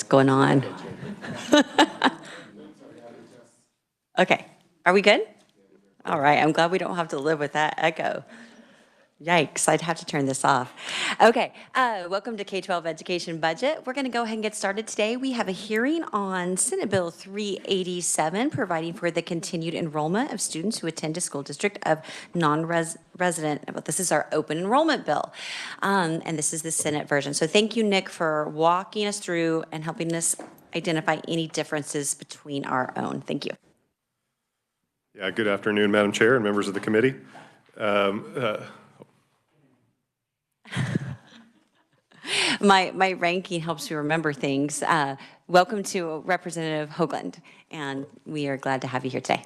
going on. Okay, are we good? All right, I'm glad we don't have to live with that echo. Yikes, I'd have to turn this off. Okay, welcome to K-12 Education Budget. We're gonna go ahead and get started today. We have a hearing on Senate Bill 387, providing for the continued enrollment of students who attend a school district of non-resident. Well, this is our open enrollment bill, and this is the Senate version. So thank you, Nick, for walking us through and helping us identify any differences between our own. Thank you. Yeah, good afternoon, Madam Chair and members of the committee. My ranking helps me remember things. Welcome to Representative Hoagland, and we are glad to have you here today.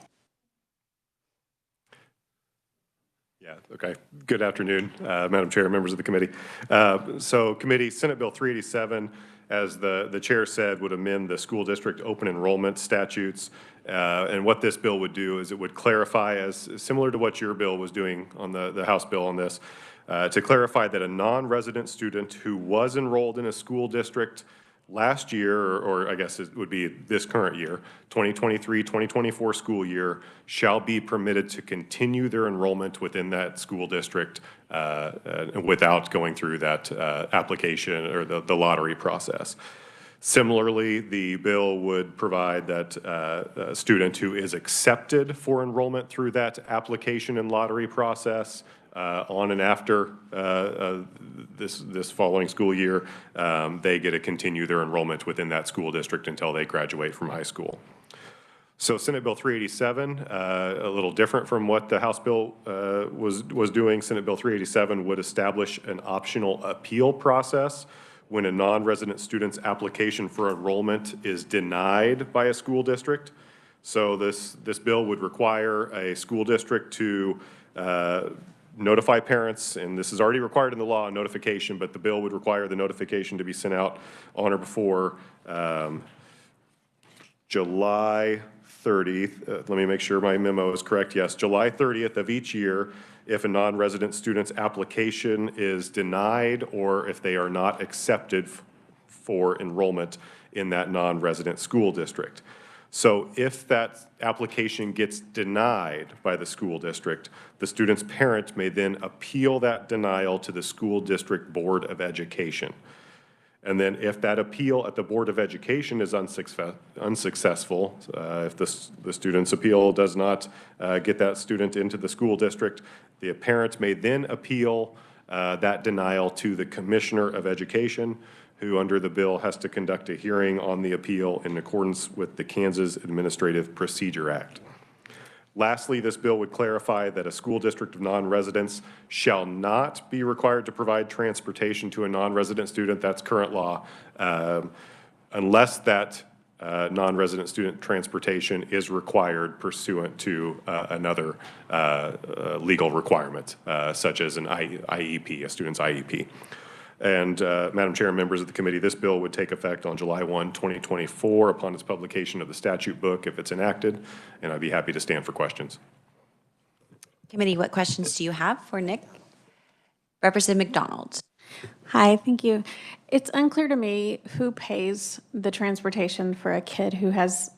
Yeah, okay. Good afternoon, Madam Chair, members of the committee. So committee, Senate Bill 387, as the chair said, would amend the school district open enrollment statutes. And what this bill would do is it would clarify, as similar to what your bill was doing on the House bill on this, to clarify that a non-resident student who was enrolled in a school district last year, or I guess it would be this current year, 2023-2024 school year, shall be permitted to continue their enrollment within that school district without going through that application or the lottery process. Similarly, the bill would provide that a student who is accepted for enrollment through that application and lottery process on and after this following school year, they get to continue their enrollment within that school district until they graduate from high school. So Senate Bill 387, a little different from what the House bill was doing. Senate Bill 387 would establish an optional appeal process when a non-resident student's application for enrollment is denied by a school district. So this bill would require a school district to notify parents, and this is already required in the law, notification, but the bill would require the notification to be sent out on or before July 30th. Let me make sure my memo is correct. Yes, July 30th of each year if a non-resident student's application is denied or if they are not accepted for enrollment in that non-resident school district. So if that application gets denied by the school district, the student's parent may then appeal that denial to the school district Board of Education. And then if that appeal at the Board of Education is unsuccessful, if the student's appeal does not get that student into the school district, the parent may then appeal that denial to the Commissioner of Education, who under the bill has to conduct a hearing on the appeal in accordance with the Kansas Administrative Procedure Act. Lastly, this bill would clarify that a school district of non-residents shall not be required to provide transportation to a non-resident student, that's current law, unless that non-resident student transportation is required pursuant to another legal requirement, such as an IEP, a student's IEP. And Madam Chair and members of the committee, this bill would take effect on July 1, 2024 upon its publication of the statute book if it's enacted, and I'd be happy to stand for questions. Committee, what questions do you have for Nick? Representative McDonald. Hi, thank you. It's unclear to me who pays the transportation for a kid who has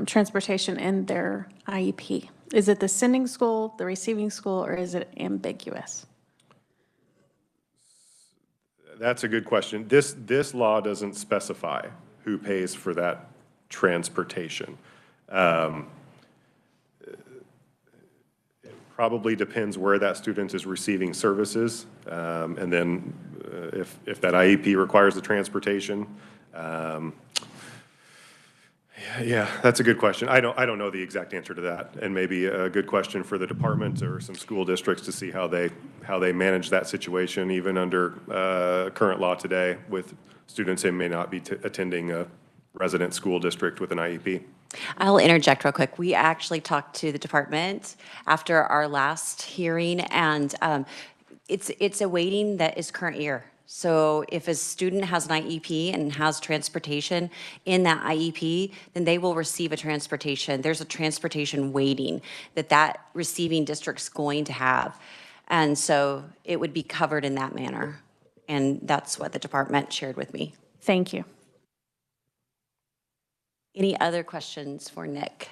transportation in their IEP. Is it the sending school, the receiving school, or is it ambiguous? That's a good question. This law doesn't specify who pays for that transportation. It probably depends where that student is receiving services, and then if that IEP requires the transportation. Yeah, that's a good question. I don't know the exact answer to that, and maybe a good question for the department or some school districts to see how they manage that situation, even under current law today, with students who may not be attending a resident school district with an IEP. I'll interject real quick. We actually talked to the department after our last hearing, and it's a waiting that is current year. So if a student has an IEP and has transportation in that IEP, then they will receive a transportation. There's a transportation waiting that receiving district's going to have. And so it would be covered in that manner. And that's what the department shared with me. Thank you. Any other questions for Nick?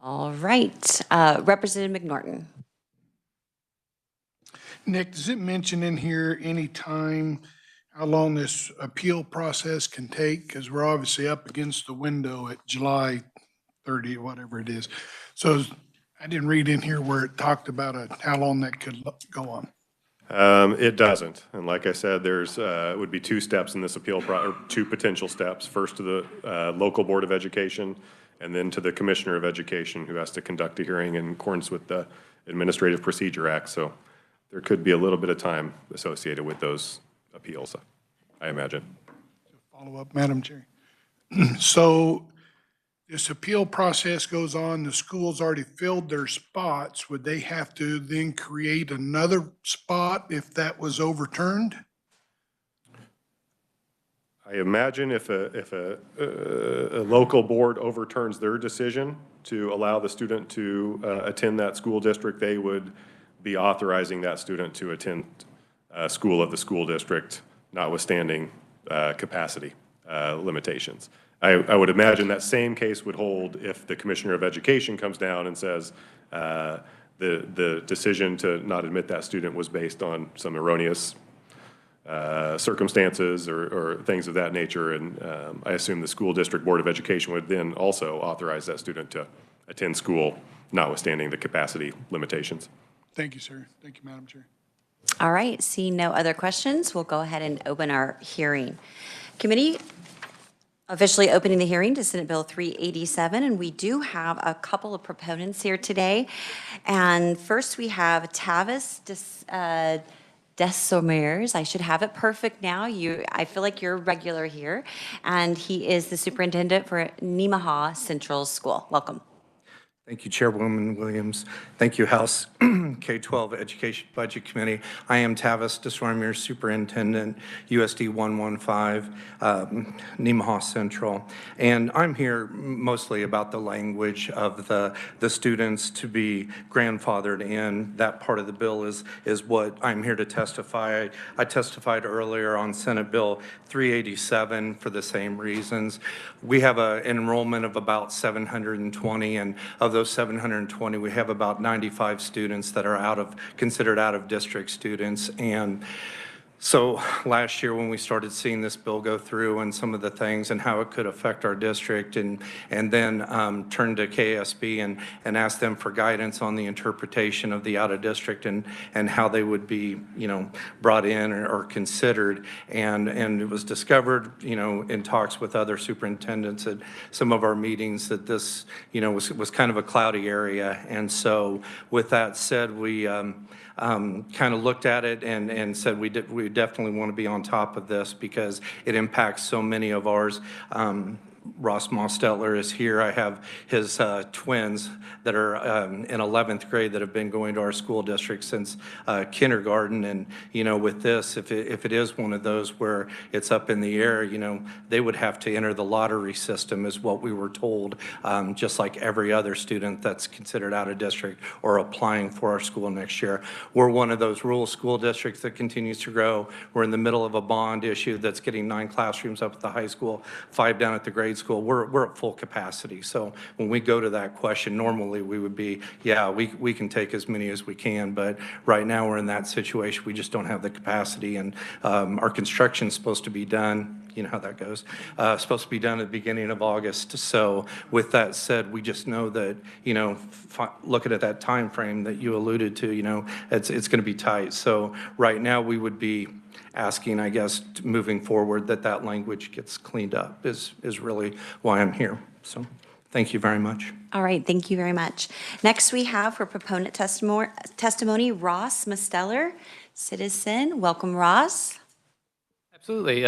All right, Representative McNorton. Nick, does it mention in here any time how long this appeal process can take? Because we're obviously up against the window at July 30, whatever it is. So I didn't read in here where it talked about how long that could go on. It doesn't. And like I said, there's, would be two steps in this appeal, or two potential steps. First to the local Board of Education, and then to the Commissioner of Education, who has to conduct a hearing in accordance with the Administrative Procedure Act. So there could be a little bit of time associated with those appeals, I imagine. Follow up, Madam Chair. So this appeal process goes on, the school's already filled their spots. Would they have to then create another spot if that was overturned? I imagine if a local board overturns their decision to allow the student to attend that school district, they would be authorizing that student to attend school of the school district, notwithstanding capacity limitations. I would imagine that same case would hold if the Commissioner of Education comes down and says the decision to not admit that student was based on some erroneous circumstances or things of that nature. And I assume the school district Board of Education would then also authorize that student to attend school, notwithstanding the capacity limitations. Thank you, sir. Thank you, Madam Chair. All right, seeing no other questions, we'll go ahead and open our hearing. Committee, officially opening the hearing to Senate Bill 387, and we do have a couple of proponents here today. And first we have Tavis Desommers. I should have it perfect now. I feel like you're a regular here. And he is the superintendent for Nemaha Central School. Welcome. Thank you, Chairwoman Williams. Thank you, House K-12 Education Budget Committee. I am Tavis Desommers, Superintendent, USD 115, Nemaha Central. And I'm here mostly about the language of the students to be grandfathered in. That part of the bill is what I'm here to testify. I testified earlier on Senate Bill 387 for the same reasons. We have an enrollment of about 720, and of those 720, we have about 95 students that are considered out of district students. And so last year when we started seeing this bill go through and some of the things and how it could affect our district, and then turned to KSB and asked them for guidance on the interpretation of the out of district and how they would be, brought in or considered. And it was discovered, in talks with other superintendents at some of our meetings that this, was kind of a cloudy area. And so with that said, we kind of looked at it and said we definitely want to be on top of this because it impacts so many of ours. Ross Mostetler is here. I have his twins that are in 11th grade that have been going to our school district since kindergarten. And, with this, if it is one of those where it's up in the air, they would have to enter the lottery system is what we were told, just like every other student that's considered out of district or applying for our school next year. We're one of those rural school districts that continues to grow. We're in the middle of a bond issue that's getting 9 classrooms up at the high school, 5 down at the grade school. We're at full capacity. So when we go to that question, normally we would be, yeah, we can take as many as we can, but right now we're in that situation. We just don't have the capacity, and our construction's supposed to be done. You know how that goes. Supposed to be done at the beginning of August. So with that said, we just know that, looking at that time frame that you alluded to, it's going to be tight. So right now we would be asking, I guess, moving forward that language gets cleaned up is really why I'm here. So thank you very much. All right, thank you very much. Next we have for proponent testimony, Ross Mostetler, citizen. Welcome, Ross. Absolutely.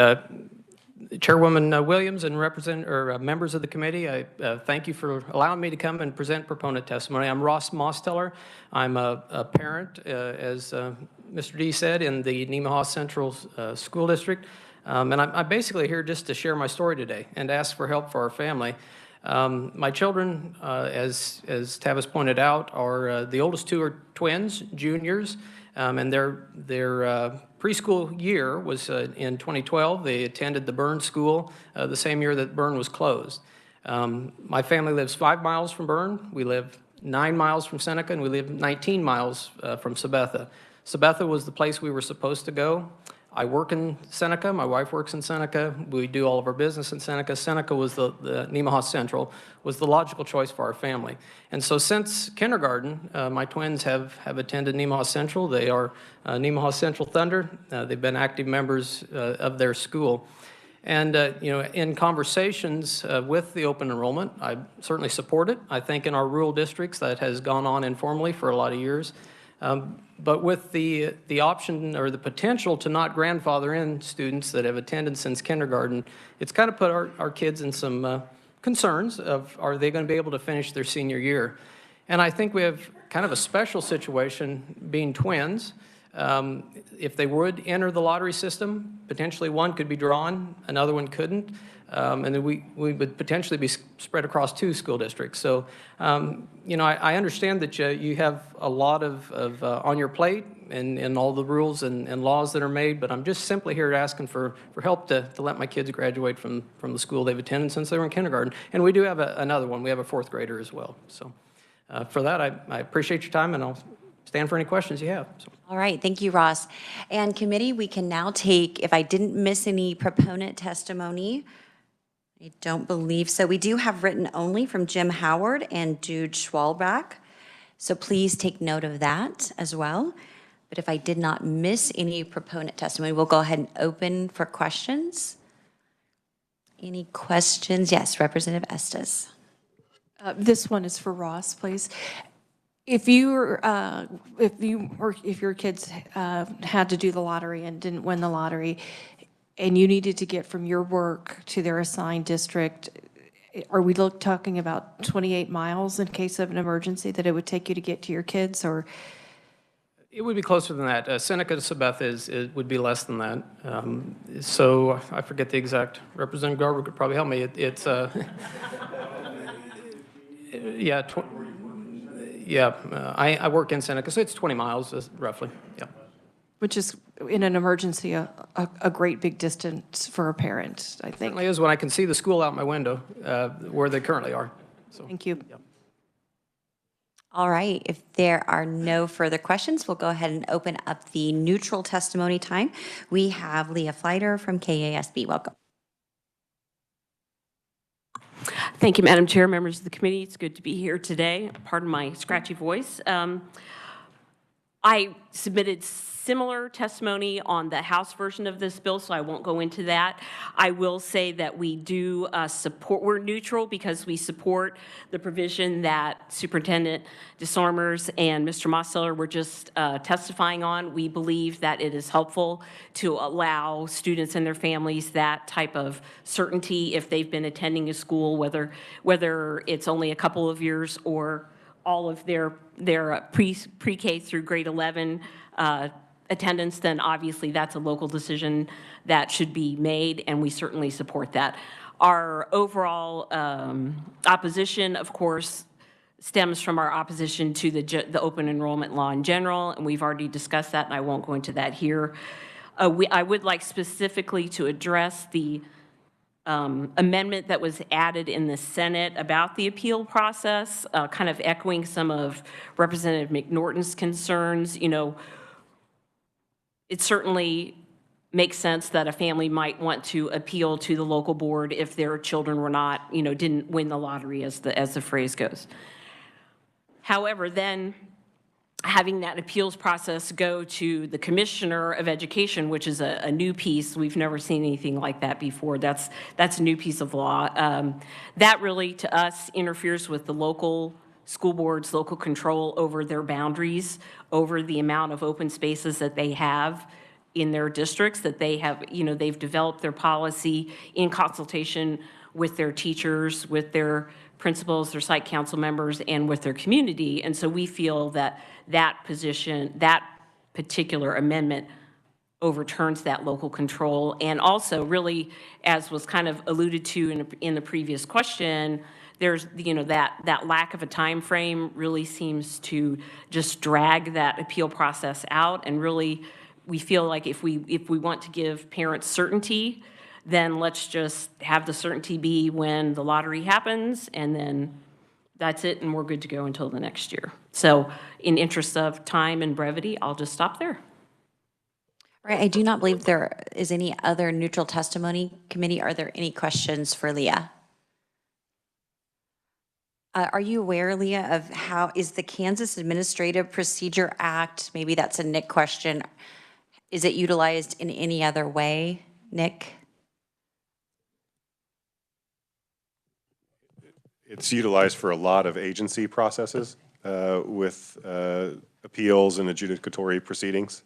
Chairwoman Williams and members of the committee, I thank you for allowing me to come and present proponent testimony. I'm Ross Mostetler. I'm a parent, as Mr. D said, in the Nemaha Central School District. And I'm basically here just to share my story today and ask for help for our family. My children, as Tavis pointed out, are the oldest 2 are twins, juniors, and their preschool year was in 2012. They attended the Byrne School the same year that Byrne was closed. My family lives 5 miles from Bern. We live 9 miles from Seneca, and we live 19 miles from Sabetha. Sabetha was the place we were supposed to go. I work in Seneca. My wife works in Seneca. We do all of our business in Seneca. Seneca was the Nemaha Central, was the logical choice for our family. And so since kindergarten, my twins have attended Nemaha Central. They are Nemaha Central Thunder. They've been active members of their school. And, in conversations with the open enrollment, I certainly support it. I think in our rural districts that has gone on informally for a lot of years. But with the option or the potential to not grandfather in students that have attended since kindergarten, it's kind of put our kids in some concerns of, are they going to be able to finish their senior year? And I think we have kind of a special situation being twins. If they would enter the lottery system, potentially one could be drawn, another one couldn't. And then we would potentially be spread across 2 school districts. So, I understand that you have a lot of on your plate and all the rules and laws that are made, but I'm just simply here asking for help to let my kids graduate from the school they've attended since they were in kindergarten. And we do have another one. We have a 4th grader as well. So for that, I appreciate your time, and I'll stand for any questions you have. So. All right, thank you, Ross. And committee, we can now take, if I didn't miss any proponent testimony, I don't believe so. We do have written only from Jim Howard and Jude Schwalbach, so please take note of that as well. But if I did not miss any proponent testimony, we'll go ahead and open for questions. Any questions? Yes, Representative Estes. This one is for Ross, please. If your kids had to do the lottery and didn't win the lottery, and you needed to get from your work to their assigned district, are we talking about 28 miles in case of an emergency that it would take you to get to your kids, or? It would be closer than that. Seneca to Sabetha would be less than that. So I forget the exact. Representative Garber could probably help me. It's I work in Seneca, so it's 20 miles roughly. Yeah. Which is, in an emergency, a great big distance for a parent, I think. Certainly is when I can see the school out my window where they currently are. So. Thank you. Yeah. All right, if there are no further questions, we'll go ahead and open up the neutral testimony time. We have Leah Fleiter from KASB. Welcome. Thank you, Madam Chair, members of the committee. It's good to be here today. Pardon my scratchy voice. I submitted similar testimony on the House version of this bill, so I won't go into that. I will say that we do we're neutral because we support the provision that Superintendent DeSormers and Mr. Mosteller were just testifying on. We believe that it is helpful to allow students and their families that type of certainty if they've been attending a school, whether it's only a couple of years or all of their pre-K through grade 11 attendance, then obviously that's a local decision that should be made, and we certainly support that. Our overall opposition, of course, stems from our opposition to the open enrollment law in general, and we've already discussed that, and I won't go into that here. I would like specifically to address the amendment that was added in the Senate about the appeal process, kind of echoing some of Representative McNorton's concerns. It certainly makes sense that a family might want to appeal to the local board if their children were not, didn't win the lottery, as the phrase goes. However, then having that appeals process go to the Commissioner of Education, which is a new piece. We've never seen anything like that before. That's a new piece of law. That really, to us, interferes with the local school boards' local control over their boundaries, over the amount of open spaces that they have in their districts, that they have, they've developed their policy in consultation with their teachers, with their principals, their site council members, and with their community. And so we feel that that particular amendment overturns that local control. And also, really, as was kind of alluded to in the previous question, there's, that lack of a time frame really seems to just drag that appeal process out. And really, we feel like if we want to give parents certainty then let's just have the certainty be when the lottery happens, and then that's it, and we're good to go until the next year. So in interest of time and brevity, I'll just stop there. All right, I do not believe there is any other neutral testimony. Committee, are there any questions for Leah? Are you aware, Leah, of how is the Kansas Administrative Procedure Act, maybe that's a Nick question, is it utilized in any other way, Nick? It's utilized for a lot of agency processes with appeals and adjudicatory proceedings.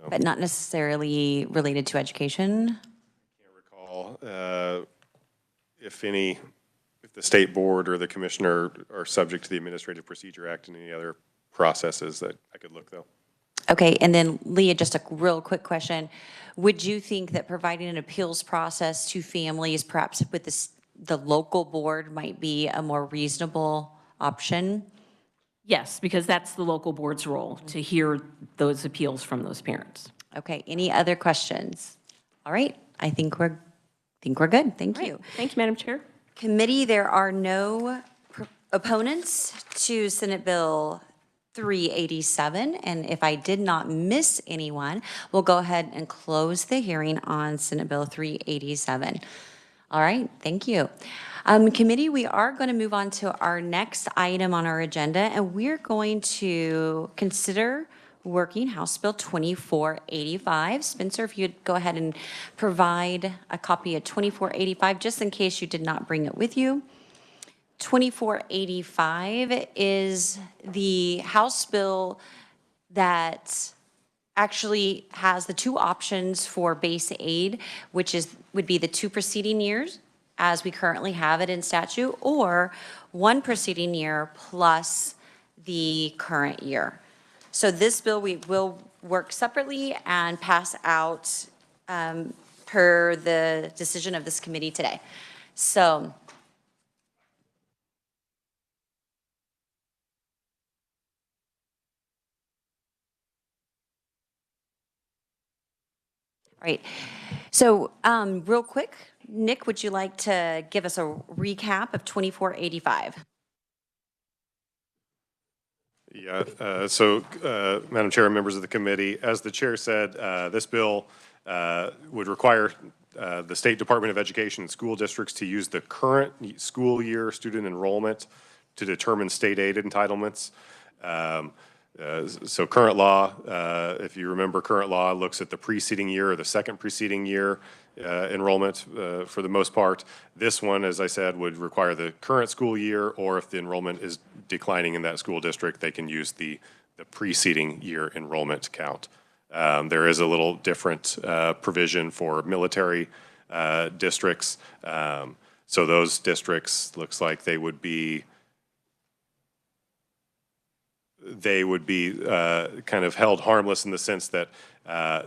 But not necessarily related to education? Can't recall if the state board or the commissioner are subject to the Administrative Procedure Act and any other processes that I could look, though. Okay, and then Leah, just a real quick question. Would you think that providing an appeals process to families, perhaps with the local board, might be a more reasonable option? Yes, because that's the local board's role, to hear those appeals from those parents. Okay, any other questions? All right, I think we're good. Thank you. Thank you, Madam Chair. Committee, there are no opponents to Senate Bill 387, and if I did not miss anyone, we'll go ahead and close the hearing on Senate Bill 387. All right, thank you. Committee, we are going to move on to our next item on our agenda, and we're going to consider working House Bill 2485. Spencer, if you'd go ahead and provide a copy of 2485, just in case you did not bring it with you. 2485 is the House bill that actually has the two options for base aid, which would be the 2 preceding years, as we currently have it in statute, or 1 preceding year plus the current year. So this bill we will work separately and pass out per the decision of this committee today. So all right. So real quick, Nick, would you like to give us a recap of 2485? Yeah, Madam Chair and members of the committee, as the chair said, this bill would require the State Department of Education and school districts to use the current school year student enrollment to determine state aid entitlements. So current law, if you remember, current law looks at the preceding year or the second preceding year enrollment for the most part. This one, as I said, would require the current school year, or if the enrollment is declining in that school district, they can use the preceding year enrollment count. There is a little different provision for military districts. So those districts, looks like they would be kind of held harmless in the sense that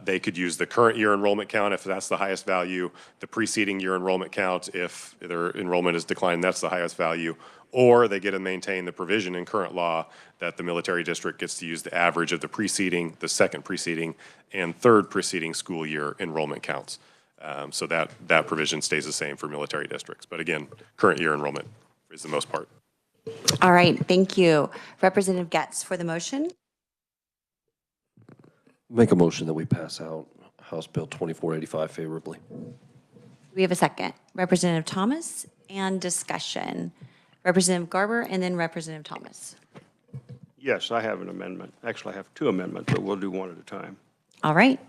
they could use the current year enrollment count if that's the highest value, the preceding year enrollment count if their enrollment is declined, that's the highest value, or they get to maintain the provision in current law that the military district gets to use the average of the preceding, the second preceding, and third preceding school year enrollment counts. So that provision stays the same for military districts. But again, current year enrollment is the most part. All right, thank you. Representative Getz for the motion. Make a motion that we pass out House Bill 2485 favorably. We have a second. Representative Thomas, and discussion. Representative Garber and then Representative Thomas. Yes, I have an amendment. Actually, I have 2 amendments, but we'll do one at a time. All right.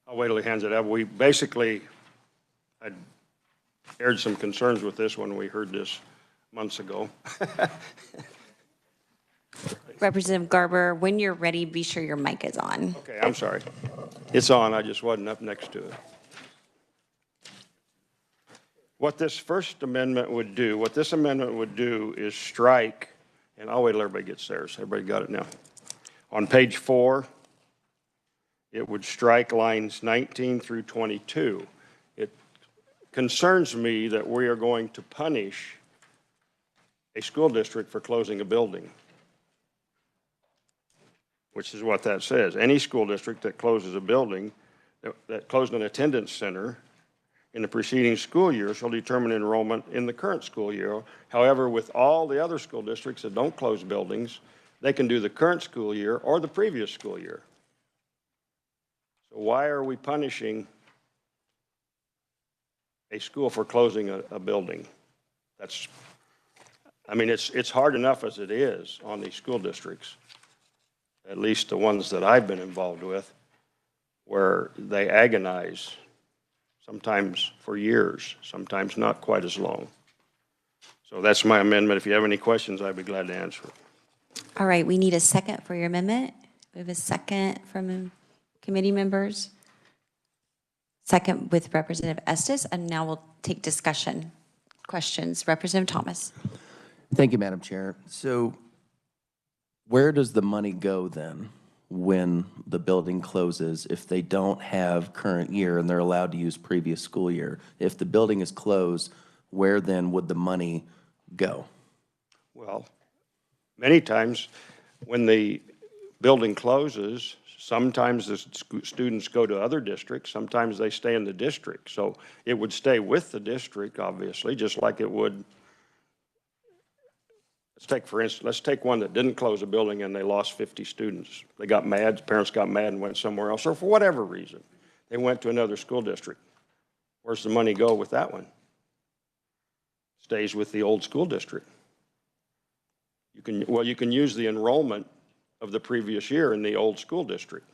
I'll wait till he hands it up. We basically had aired some concerns with this when we heard this months ago. Representative Garber, when you're ready, be sure your mic is on. Okay, I'm sorry. It's on, I just wasn't up next to it. What this first amendment would do, what this amendment would do is strike, and I'll wait till everybody gets theirs. Everybody got it now? On page 4, it would strike lines 19 through 22. It concerns me that we are going to punish a school district for closing a building, which is what that says. Any school district that closes a building, that closed an attendance center in the preceding school year shall determine enrollment in the current school year. However, with all the other school districts that don't close buildings, they can do the current school year or the previous school year. So why are we punishing a school for closing a building? I mean, it's hard enough as it is on these school districts, at least the ones that I've been involved with, where they agonize, sometimes for years, sometimes not quite as long. So that's my amendment. If you have any questions, I'd be glad to answer. All right, we need a second for your amendment. We have a second from committee members. Second with Representative Estes, and now we'll take discussion. Questions. Representative Thomas. Thank you, Madam Chair. So where does the money go then when the building closes if they don't have current year and they're allowed to use previous school year? If the building is closed, where then would the money go? Well, many times when the building closes, sometimes the students go to other districts, sometimes they stay in the district. So it would stay with the district, obviously, just like it would. Let's take one that didn't close a building and they lost 50 students. They got mad, parents got mad and went somewhere else, or for whatever reason, they went to another school district. Where's the money go with that one? Stays with the old school district. You can use the enrollment of the previous year in the old school district.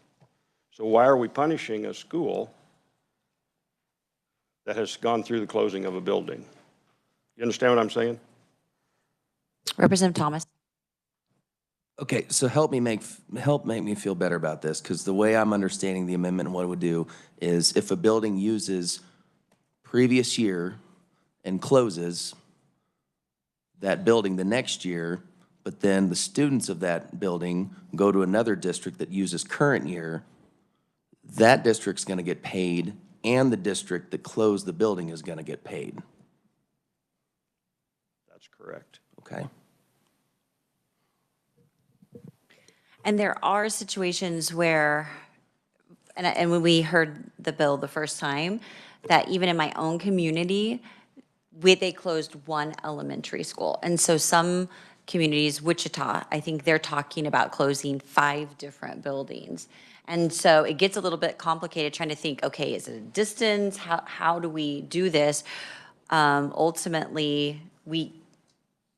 So why are we punishing a school that has gone through the closing of a building? You understand what I'm saying? Representative Thomas. Okay, so help make me feel better about this, because the way I'm understanding the amendment and what it would do is if a building uses previous year and closes that building the next year, but then the students of that building go to another district that uses current year, that district's going to get paid, and the district that closed the building is going to get paid. That's correct. Okay. And there are situations where, and when we heard the bill the first time, that even in my own community, they closed one elementary school. And so some communities, Wichita, I think they're talking about closing 5 different buildings. And so it gets a little bit complicated trying to think, okay, is it a distance? How do we do this? Ultimately,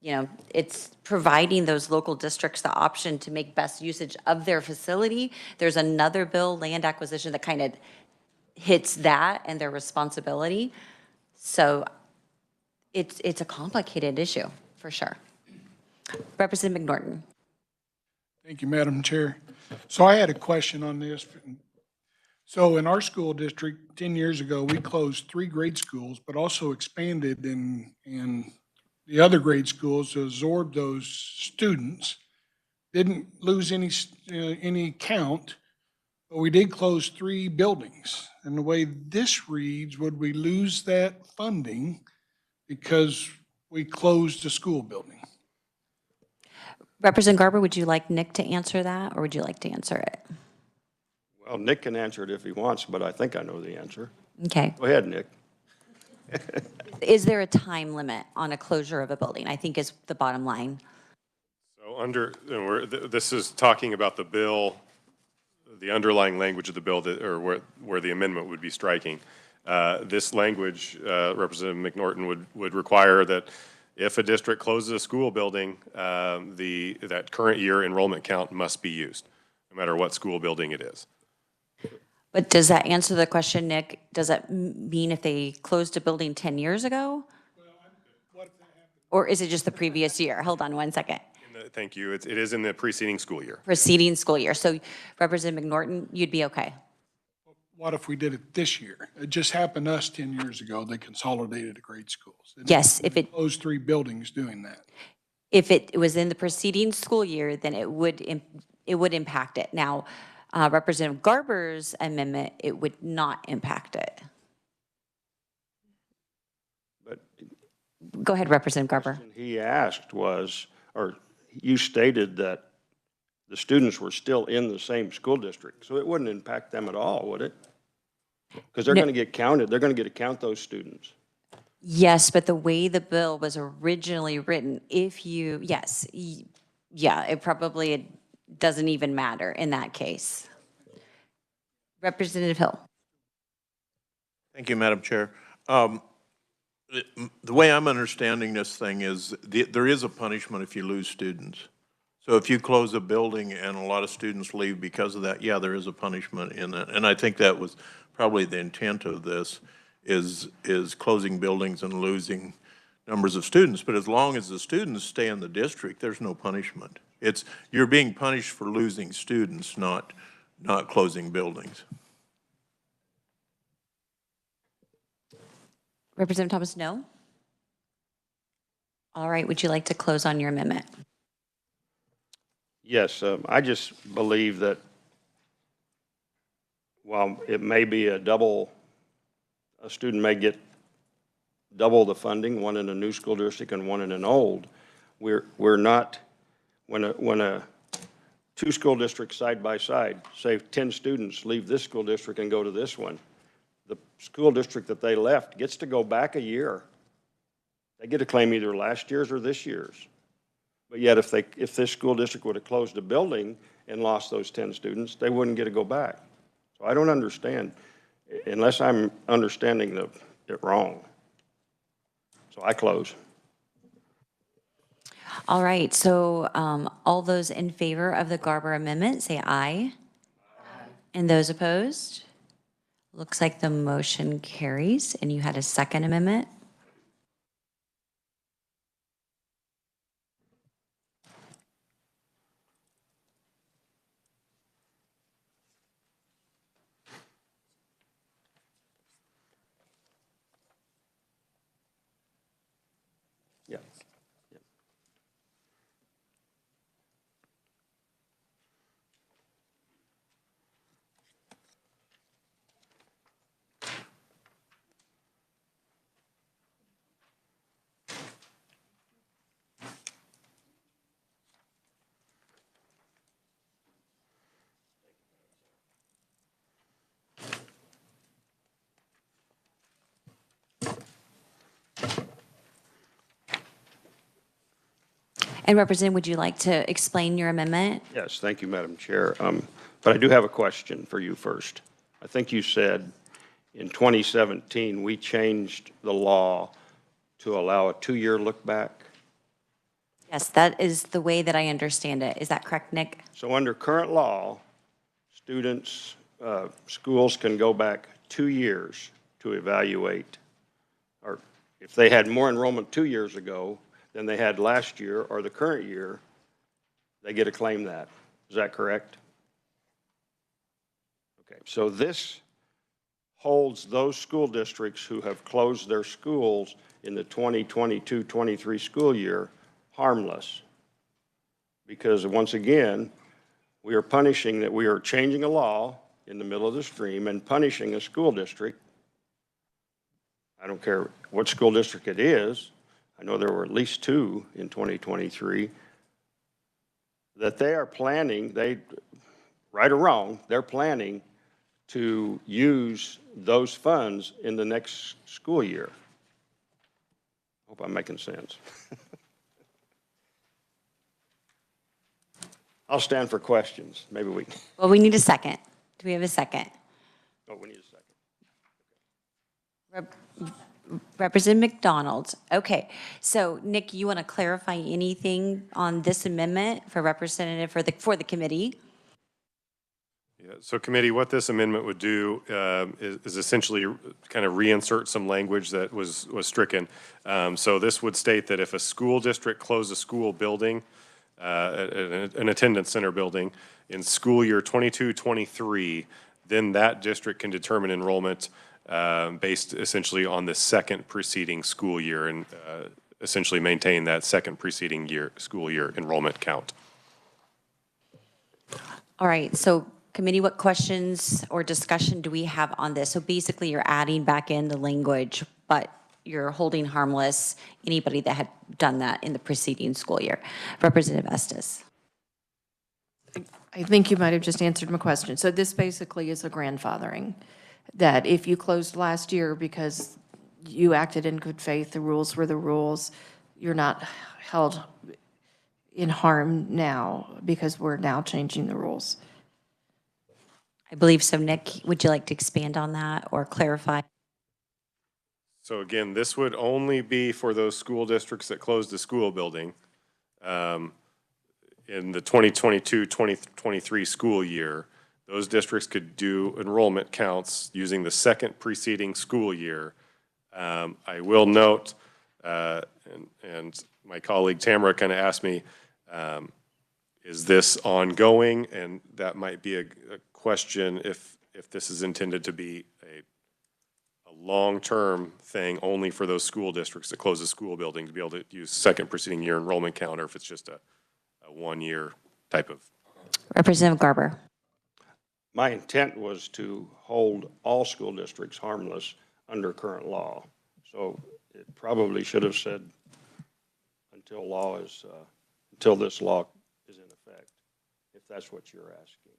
it's providing those local districts the option to make best usage of their facility. There's another bill, land acquisition, that kind of hits that and their responsibility. So it's a complicated issue, for sure. Representative McNorton. Thank you, Madam Chair. So I had a question on this. So in our school district, 10 years ago, we closed 3 grade schools, but also expanded in the other grade schools to absorb those students. Didn't lose any count, but we did close 3 buildings. And the way this reads, would we lose that funding because we closed a school building? Representative Garber, would you like Nick to answer that, or would you like to answer it? Well, Nick can answer it if he wants, but I think I know the answer. Okay. Go ahead, Nick. Is there a time limit on a closure of a building, I think is the bottom line. So this is talking about the bill, the underlying language of the bill where the amendment would be striking. This language, Representative McNorton, would require that if a district closes a school building, that current year enrollment count must be used, no matter what school building it is. But does that answer the question, Nick? Does that mean if they closed a building 10 years ago? Or is it just the previous year? Hold on one second. Thank you. It is in the preceding school year. Preceding school year. So Representative McNorton, you'd be okay? what if we did it this year? It just happened to us 10 years ago. They consolidated the grade schools. And Yes, if they it, closed 3 buildings doing that. if it was in the preceding school year, then it would impact it. Now, Representative Garber's amendment, it would not impact it. But Go ahead, Representative Garber. he asked was, or you stated that the students were still in the same school district, so it wouldn't impact them at all, would it? Because they're No. going to get counted. They're going to get to count those students. Yes, but the way the bill was originally written, if you, yes, yeah, it probably doesn't even matter in that case. Representative Hill. Thank you, Madam Chair. The way I'm understanding this thing is there is a punishment if you lose students. So if you close a building and a lot of students leave because of that, yeah, there is a punishment in that. And I think that was probably the intent of this, is closing buildings and losing numbers of students. But as long as the students stay in the district, there's no punishment. You're being punished for losing students, not closing buildings. Representative Thomas, no? All right, would you like to close on your amendment? Yes, I just believe that while it may be a student may get double the funding, one in a new school district and one in an old, we're not, when a 2 school districts side by side, say 10 students leave this school district and go to this one, the school district that they left gets to go back a year. They get to claim either last year's or this year's. But yet if this school district would have closed a building and lost those 10 students, they wouldn't get to go back. So I don't understand, unless I'm understanding it wrong. So I close. All right, so all those in favor of the Garber amendment, say aye. And those opposed? Looks like the motion carries, and you had a second amendment. Yeah. And Representative, would you like to explain your amendment? Yes, thank you, Madam Chair. But I do have a question for you first. I think you said in 2017, we changed the law to allow a 2-year look back. Yes, that is the way that I understand it. Is that correct, Nick? So under current law, students, schools can go back 2 years to evaluate, or if they had more enrollment 2 years ago than they had last year or the current year, they get to claim that. Is that correct? Okay, so this holds those school districts who have closed their schools in the 2022-23 school year harmless. Because once again, we are punishing that we are changing a law in the middle of the stream and punishing a school district. I don't care what school district it is. I know there were at least 2 in 2023 that they are planning, right or wrong, they're planning to use those funds in the next school year. Hope I'm making sense. I'll stand for questions. Maybe we. Well, we need a second. Do we have a second? Oh, we need a second. Representative McDonald. Okay, so Nick, you want to clarify anything on this amendment for representative for the committee? Yeah, so committee, what this amendment would do is essentially kind of reinsert some language that was stricken. So this would state that if a school district closed a school building, an attendance center building, in school year 22-23, then that district can determine enrollment based essentially on the second preceding school year and essentially maintain that second preceding school year enrollment count. All right, so committee, what questions or discussion do we have on this? So basically, you're adding back in the language, but you're holding harmless anybody that had done that in the preceding school year. Representative Estes. I think you might have just answered my question. So this basically is a grandfathering, that if you closed last year because you acted in good faith, the rules were the rules, you're not held in harm now because we're now changing the rules. I believe so. Nick, would you like to expand on that or clarify? So again, this would only be for those school districts that closed the school building in the 2022-2023 school year. Those districts could do enrollment counts using the second preceding school year. I will note, and my colleague Tamara kind of asked me, is this ongoing? And that might be a question if this is intended to be a long-term thing only for those school districts that close the school building to be able to use second preceding year enrollment count, or if it's just a one-year type of. Representative Garber. My intent was to hold all school districts harmless under current law. So it probably should have said until this law is in effect, if that's what you're asking.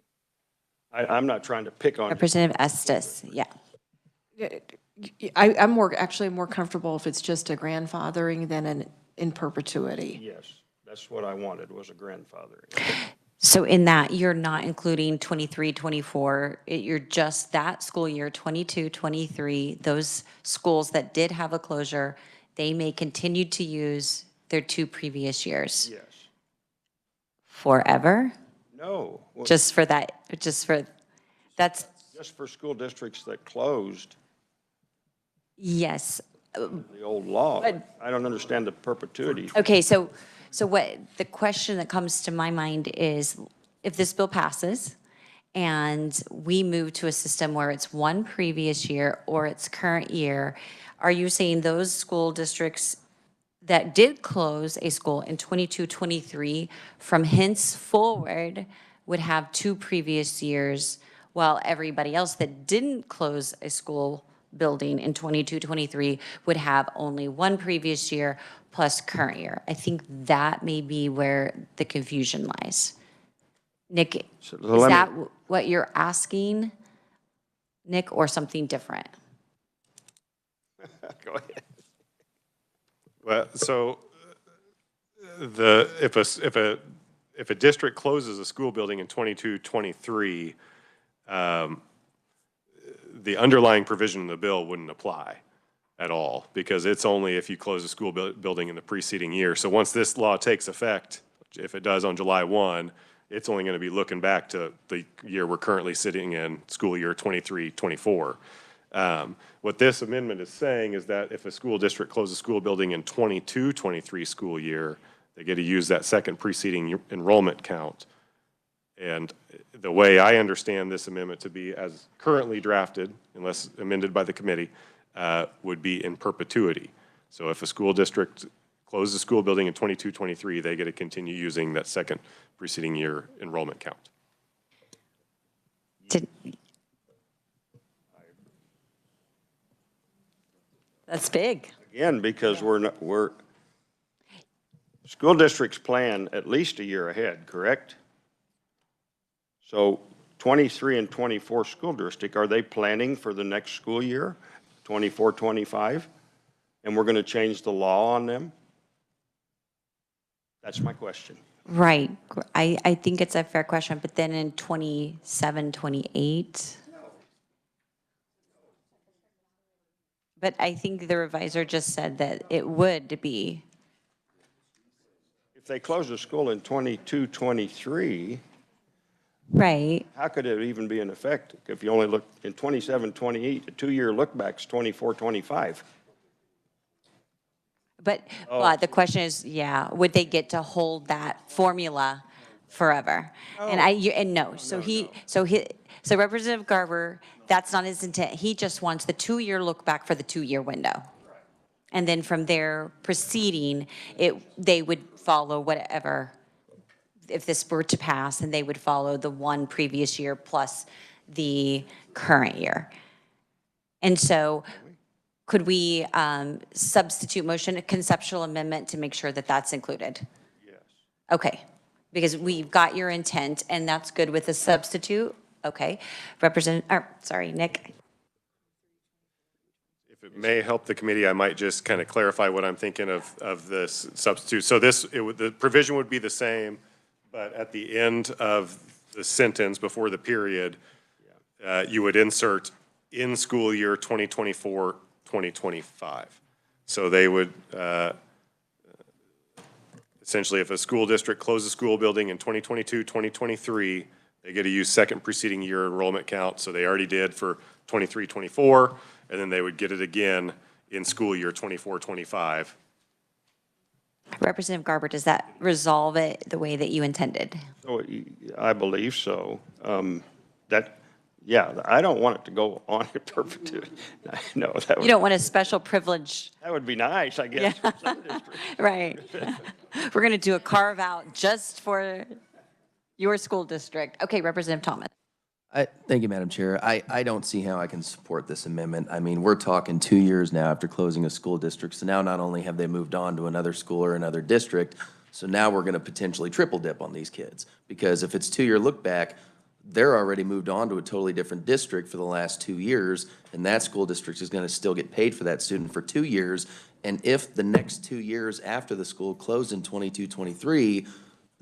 I'm not trying to pick on. Representative Estes, yeah. I'm actually more comfortable if it's just a grandfathering than an in perpetuity. Yes, that's what I wanted, was a grandfathering. So in that, you're not including 23, 24, you're just that school year, 22, 23, those schools that did have a closure, they may continue to use their 2 previous years. Yes. Forever? No. Well, Just for that's. Just for school districts that closed Yes. the old law. I don't understand the perpetuity. Okay, so what the question that comes to my mind is, if this bill passes and we move to a system where it's one previous year or it's current year, are you saying those school districts that did close a school in 22, 23 from henceforward would have 2 previous years, while everybody else that didn't close a school building in 22, 23 would have only 1 previous year plus current year? I think that may be where the confusion lies. Nick, is that what you're asking, Nick, or something different? Go ahead. Well, so if a district closes a school building in 22, 23, the underlying provision in the bill wouldn't apply at all, because it's only if you close a school building in the preceding year. So once this law takes effect, if it does on July 1, it's only going to be looking back to the year we're currently sitting in, school year 23, 24. What this amendment is saying is that if a school district closes a school building in 22, 23 school year, they get to use that second preceding enrollment count. And the way I understand this amendment to be as currently drafted, unless amended by the committee, would be in perpetuity. So if a school district closes a school building in 22, 23, they get to continue using that second preceding year enrollment count. That's big. Again, because school districts plan at least a year ahead, correct? So 23 and 24 school district, are they planning for the next school year, 24, 25? And we're going to change the law on them? That's my question. Right. I think it's a fair question, but then in 27, 28? But I think the revisor just said that it would be. If they close the school in 22, 23, Right. how could it even be in effect if you only look in 27, 28, the 2-year look back's 24, 25? But the question is, yeah, would they get to hold that formula forever. And no, so Representative Garber, that's not his intent. He just wants the 2-year look back for the 2-year window. And then from there proceeding, they would follow whatever, if this were to pass, and they would follow the one previous year plus the current year. And so could we substitute motion a conceptual amendment to make sure that that's included? Yes. Okay, because we've got your intent, and that's good with the substitute. Okay, Nick. If it may help the committee, I might just kind of clarify what I'm thinking of this substitute. So the provision would be the same, but at the end of the sentence before the period, you would insert in school year 2024, 2025. So they would, essentially, if a school district closes a school building in 2022, 2023, they get to use second preceding year enrollment count. So they already did for 23, 24, and then they would get it again in school year 24, 25. Representative Garber, does that resolve it the way that you intended? So I believe so. Yeah, I don't want it to go on in perpetuity. No, that would. You don't want a special privilege. That would be nice, I guess, for some districts. Right. We're going to do a carve out just for your school district. Okay, Representative Thomas. Thank you, Madam Chair. I don't see how I can support this amendment. I mean, we're talking 2 years now after closing a school district. So now not only have they moved on to another school or another district, so now we're going to potentially triple dip on these kids. Because if it's 2-year look back, they're already moved on to a totally different district for the last 2 years, and that school district is going to still get paid for that student for 2 years. And if the next 2 years after the school closed in 22, 23,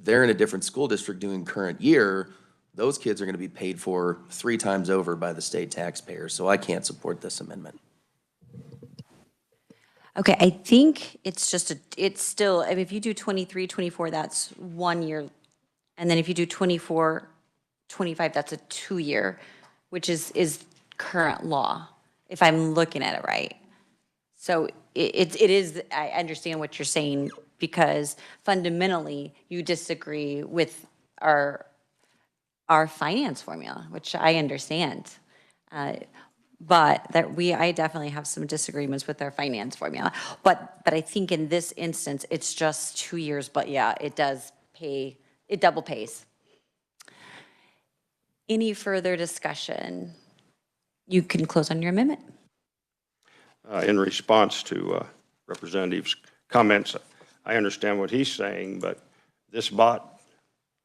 they're in a different school district doing current year, those kids are going to be paid for 3 times over by the state taxpayer. So I can't support this amendment. Okay, I think it's still, I mean, if you do 23, 24, that's 1 year. And then if you do 24, 25, that's a 2-year, which is current law, if I'm looking at it right. So it is, I understand what you're saying, because fundamentally you disagree with our finance formula, which I understand. But I definitely have some disagreements with our finance formula. But I think in this instance, it's just 2 years, but yeah, it does pay, it double pays. Any further discussion? You can close on your amendment. In response to Representative's comments, I understand what he's saying, but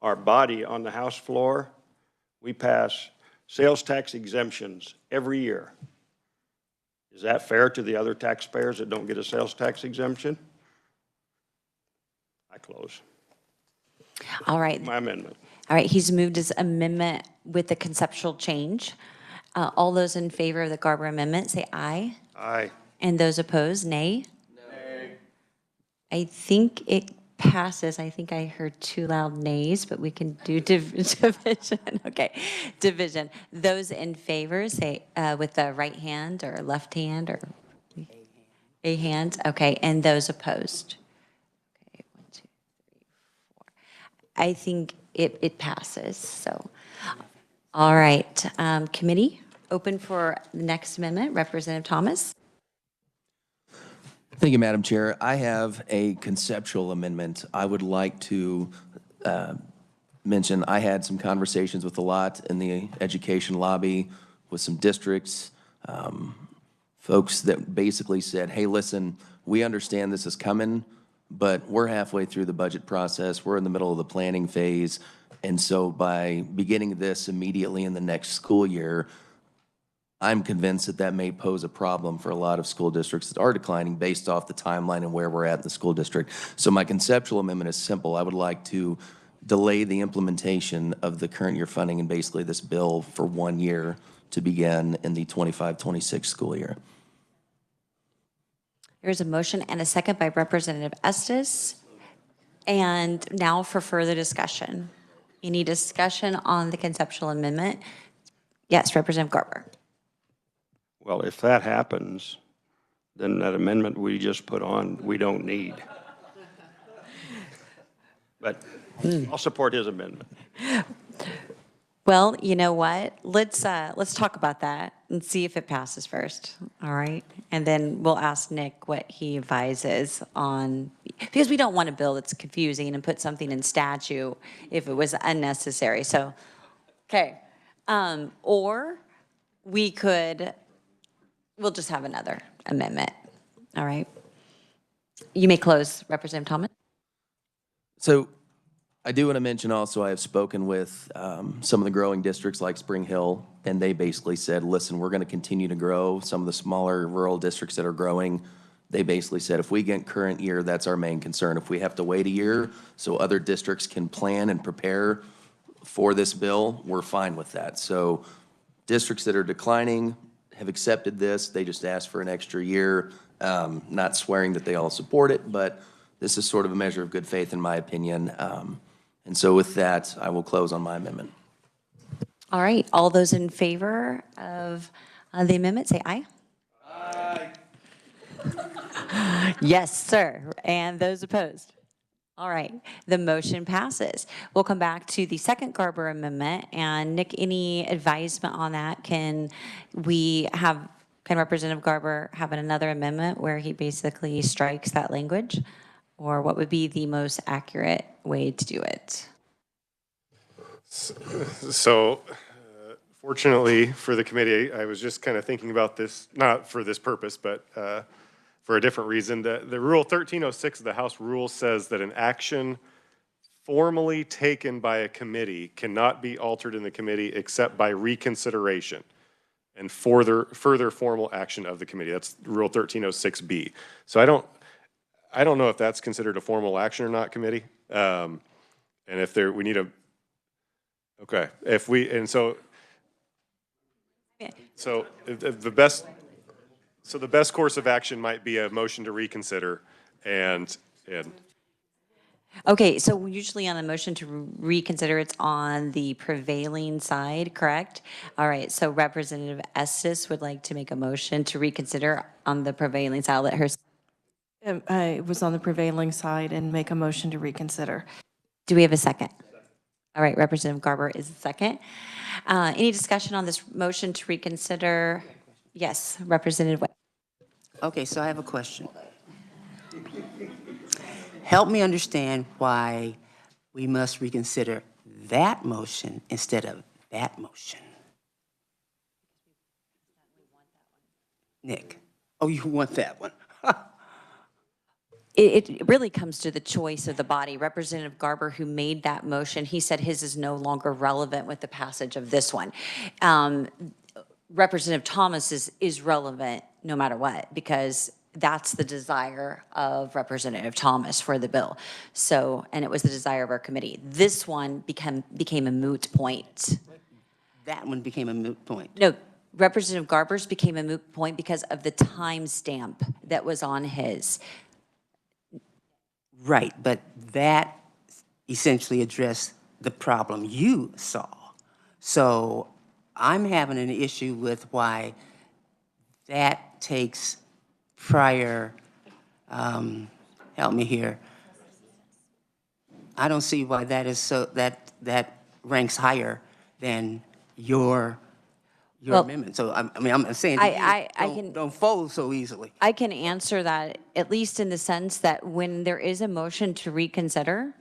our body on the House floor, we pass sales tax exemptions every year. Is that fair to the other taxpayers that don't get a sales tax exemption? I close. All right. My amendment. All right, he's moved his amendment with the conceptual change. All those in favor of the Garber amendment, say aye. Aye. And those opposed, nay? Nay. I think it passes. I think I heard 2 loud nays, but we can do division. Okay, division. Those in favor, say with the right hand or left hand or a hand. Okay, and those opposed. Okay, 1, 2, 3, 4. I think it passes, so. All right, committee, open for the next amendment. Representative Thomas. Thank you, Madam Chair. I have a conceptual amendment. I would like to mention I had some conversations with a lot in the education lobby with some districts, folks that basically said, hey, listen, we understand this is coming, but we're halfway through the budget process. We're in the middle of the planning phase. And so by beginning this immediately in the next school year, I'm convinced that that may pose a problem for a lot of school districts that are declining based off the timeline and where we're at in the school district. So my conceptual amendment is simple. I would like to delay the implementation of the current year funding and basically this bill for 1 year to begin in the 25-26 school year. There's a motion and a second by Representative Estes. And now for further discussion. Any discussion on the conceptual amendment? Yes, Representative Garber. Well, if that happens, then that amendment we just put on, we don't need. But I'll support his amendment. Well, you know what? Let's talk about that and see if it passes first, all right? And then we'll ask Nick what he advises on, because we don't want a bill that's confusing and put something in statute if it was unnecessary. So, okay. Or we'll just have another amendment, all right? You may close, Representative Thomas. So I do want to mention also, I have spoken with some of the growing districts like Spring Hill, and they basically said, listen, we're going to continue to grow. Some of the smaller rural districts that are growing, they basically said, if we get current year, that's our main concern. If we have to wait a year so other districts can plan and prepare for this bill, we're fine with that. So districts that are declining have accepted this. They just asked for an extra year, not swearing that they all support it, but this is sort of a measure of good faith in my opinion. And so with that, I will close on my amendment. All right, all those in favor of the amendment, say aye. Aye. Yes, sir. And those opposed? All right, the motion passes. We'll come back to the second Garber amendment. And Nick, any advisement on that? Can Representative Garber have another amendment where he basically strikes that language? Or what would be the most accurate way to do it? So fortunately for the committee, I was just kind of thinking about this, not for this purpose, but for a different reason. The Rule 1306 of the House Rules says that an action formally taken by a committee cannot be altered in the committee except by reconsideration and further formal action of the committee. That's Rule 1306B. So I don't know if that's considered a formal action or not, committee. And if we need okay, the best course of action might be a motion to reconsider and. Okay, so usually on the motion to reconsider, it's on the prevailing side, correct? All right, so Representative Estes would like to make a motion to reconsider on the prevailing side. I'll let her. I was on the prevailing side and make a motion to reconsider. Do we have a second? All right, Representative Garber is the second. Any discussion on this motion to reconsider? Yes, Representative White. Okay, so I have a question. Help me understand why we must reconsider that motion instead of that motion. Nick, oh, you want that one? It really comes to the choice of the body. Representative Garber, who made that motion, he said his is no longer relevant with the passage of this one. Representative Thomas is relevant no matter what, because that's the desire of Representative Thomas for the bill. So, and it was the desire of our committee. This one became a moot point. That one became a moot point. No, Representative Garber's became a moot point because of the time stamp that was on his. Right, but that essentially addressed the problem you saw. So I'm having an issue with why that takes prior, help me here. I don't see why that is so, that ranks higher than your amendment. So I'm saying don't fold so easily. I can answer that, at least in the sense that when there is a motion to reconsider,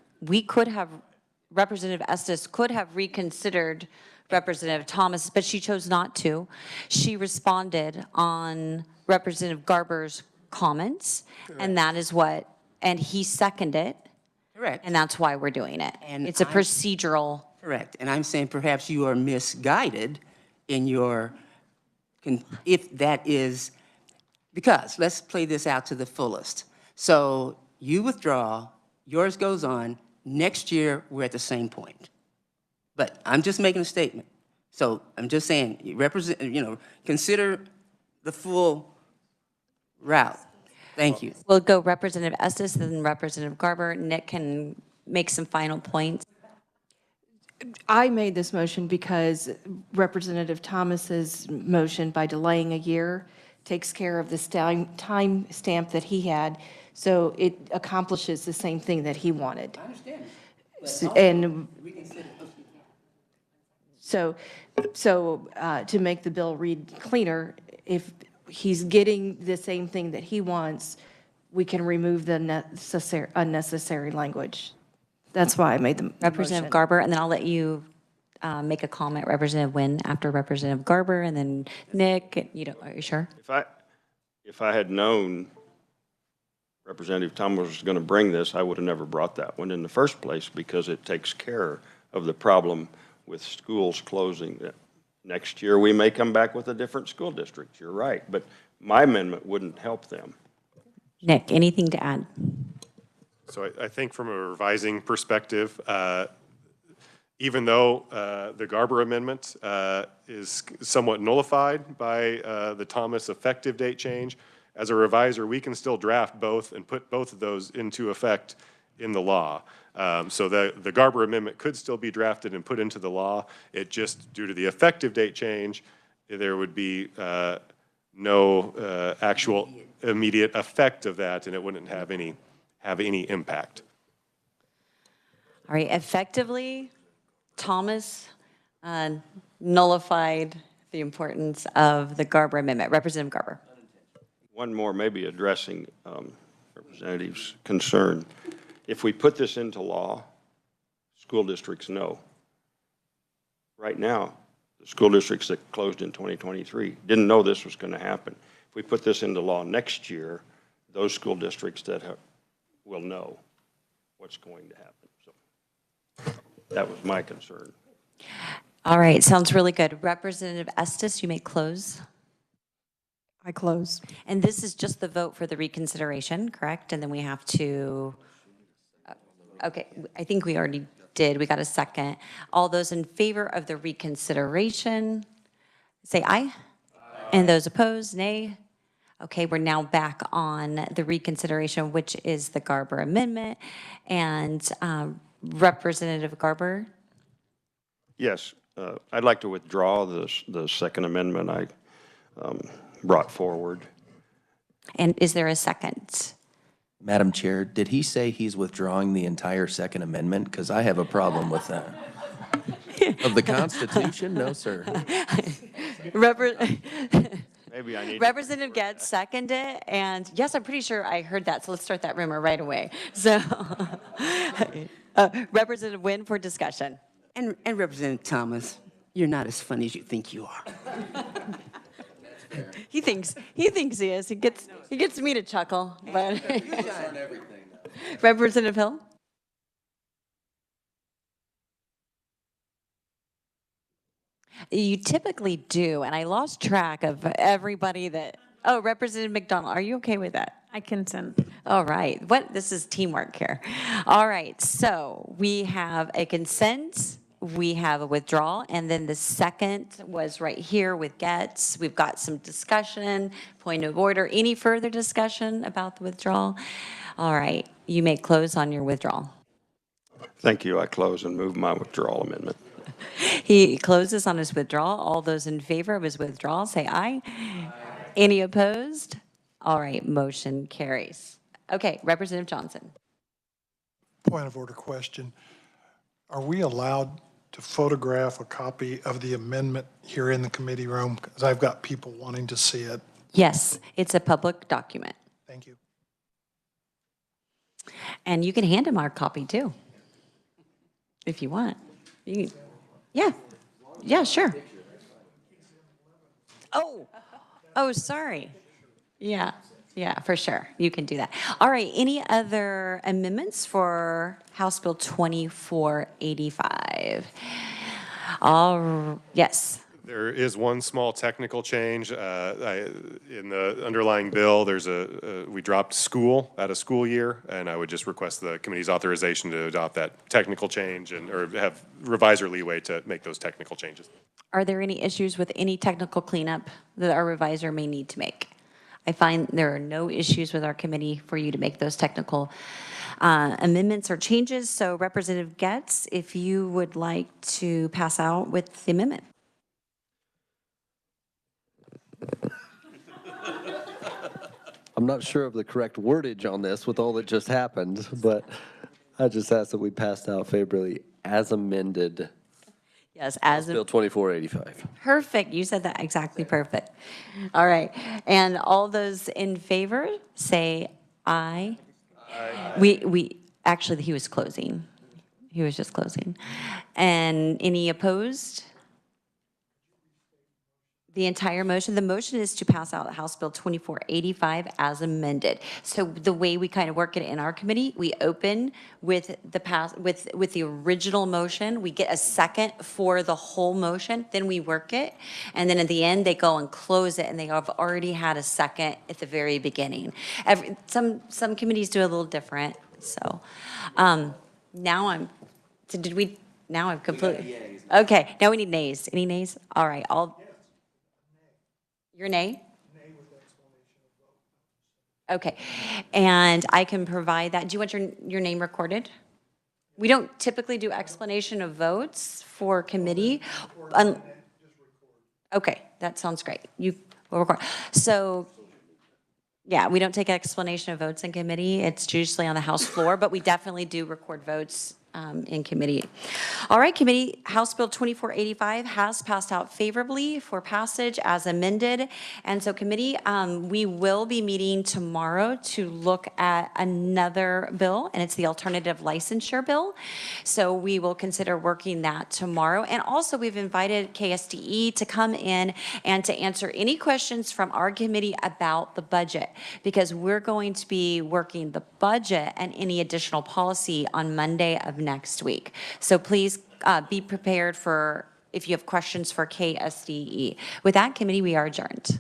Representative Estes could have reconsidered Representative Thomas, but she chose not to. She responded on Representative Garber's comments, and that is and he seconded it. Correct. And that's why we're doing it. And it's a procedural. Correct, and I'm saying perhaps you are misguided in your, if that is, because let's play this out to the fullest. So you withdraw, yours goes on, next year we're at the same point. But I'm just making a statement. So I'm just saying, consider the full route. Thank you. We'll go Representative Estes, then Representative Garber. Nick can make some final points. I made this motion because Representative Thomas's motion, by delaying a year, takes care of this time stamp that he had, so it accomplishes the same thing that he wanted. I understand. And so, to make the bill read cleaner, if he's getting the same thing that he wants, we can remove the unnecessary language. That's why I made the Representative motion. Garber, and then I'll let you make a comment, Representative Nguyen, after Representative Garber, and then Nick. You don't, are you sure? If I had known Representative Thomas was going to bring this, I would have never brought that one in the first place, because it takes care of the problem with schools closing. Next year, we may come back with a different school district. You're right, but my amendment wouldn't help them. Nick, anything to add? So I think from a revising perspective, even though the Garber amendment is somewhat nullified by the Thomas effective date change, as a reviser, we can still draft both and put both of those into effect in the law. So the Garber amendment could still be drafted and put into the law. It just, due to the effective date change, there would be no actual immediate effect of that, and it wouldn't have any impact. All right, effectively, Thomas nullified the importance of the Garber amendment. Representative Garber. One more, maybe addressing Representative's concern. If we put this into law, school districts know. Right now, the school districts that closed in 2023 didn't know this was going to happen. If we put this into law next year, those school districts that will know what's going to happen. So that was my concern. All right, sounds really good. Representative Estes, you may close. I close. And this is just the vote for the reconsideration, correct? And then we have to, okay, I think we already did. We got a second. All those in favor of the reconsideration, say aye. And those opposed, nay. Okay, we're now back on the reconsideration, which is the Garber amendment. And Representative Garber? Yes, I'd like to withdraw the second amendment I brought forward. And is there a second? Madam Chair, did he say he's withdrawing the entire Second Amendment? Because I have a problem with that. Of the Constitution? No, sir. Maybe I need Representative Getz seconded, and yes, I'm pretty sure I heard that, so let's start that rumor right away. So, Representative Nguyen for discussion. And Representative Thomas, you're not as funny as you think you are. He thinks he is. He gets me to chuckle, but Representative Hill. You typically do, and I lost track of everybody that. Oh, Representative McDonald, are you okay with that? I consent. All right. This is teamwork here. All right. So we have a consent. We have a withdrawal, and then the second was right here with Getz. We've got some discussion, point of order. Any further discussion about the withdrawal? All right, you may close on your withdrawal. Thank you. I close and move my withdrawal amendment. He closes on his withdrawal. All those in favor of his withdrawal, say aye. Any opposed? All right, motion carries. Okay, Representative Johnson. Point of order question. Are we allowed to photograph a copy of the amendment here in the committee room? Because I've got people wanting to see it. Yes, it's a public document. Thank you. And you can hand him our copy too, if you want. Yeah, sure. Oh, sorry. Yeah, for sure. You can do that. All right, any other amendments for House Bill 2485? Yes. There is one small technical change. In the underlying bill, we dropped school out of school year, and I would just request the committee's authorization to adopt that technical change or have reviser leeway to make those technical changes. Are there any issues with any technical cleanup that our reviser may need to make? I find there are no issues with our committee for you to make those technical amendments or changes. So Representative Getz, if you would like to pass out with the amendment. I'm not sure of the correct wordage on this with all that just happened, but I just asked that we passed out favorably as amended. Yes, House as a. Bill 2485. Perfect. You said that exactly perfect. All right. And all those in favor, say aye. Actually, he was closing. He was just closing. And any opposed? The entire motion, the motion is to pass out House Bill 2485 as amended. So the way we kind of work it in our committee, we open with with the original motion, we get a second for the whole motion, then we work it, and then at the end, they go and close it, and they have already had a second at the very beginning. Some committees do a little different, so. Now I'm completely. Okay, now we need nays. Any nays? All right, your nay? Okay, and I can provide that. Do you want your name recorded? We don't typically do explanation of votes for committee. Okay, that sounds great. You will record. So, yeah, we don't take explanation of votes in committee. It's usually on the House floor, but we definitely do record votes in committee. All right, committee, House Bill 2485 has passed out favorably for passage as amended. And so committee, we will be meeting tomorrow to look at another bill, and it's the alternative licensure bill. So we will consider working that tomorrow. And also we've invited KSDE to come in and to answer any questions from our committee about the budget, because we're going to be working the budget and any additional policy on Monday of next week. So please be prepared for if you have questions for KSDE. With that, committee, we are adjourned.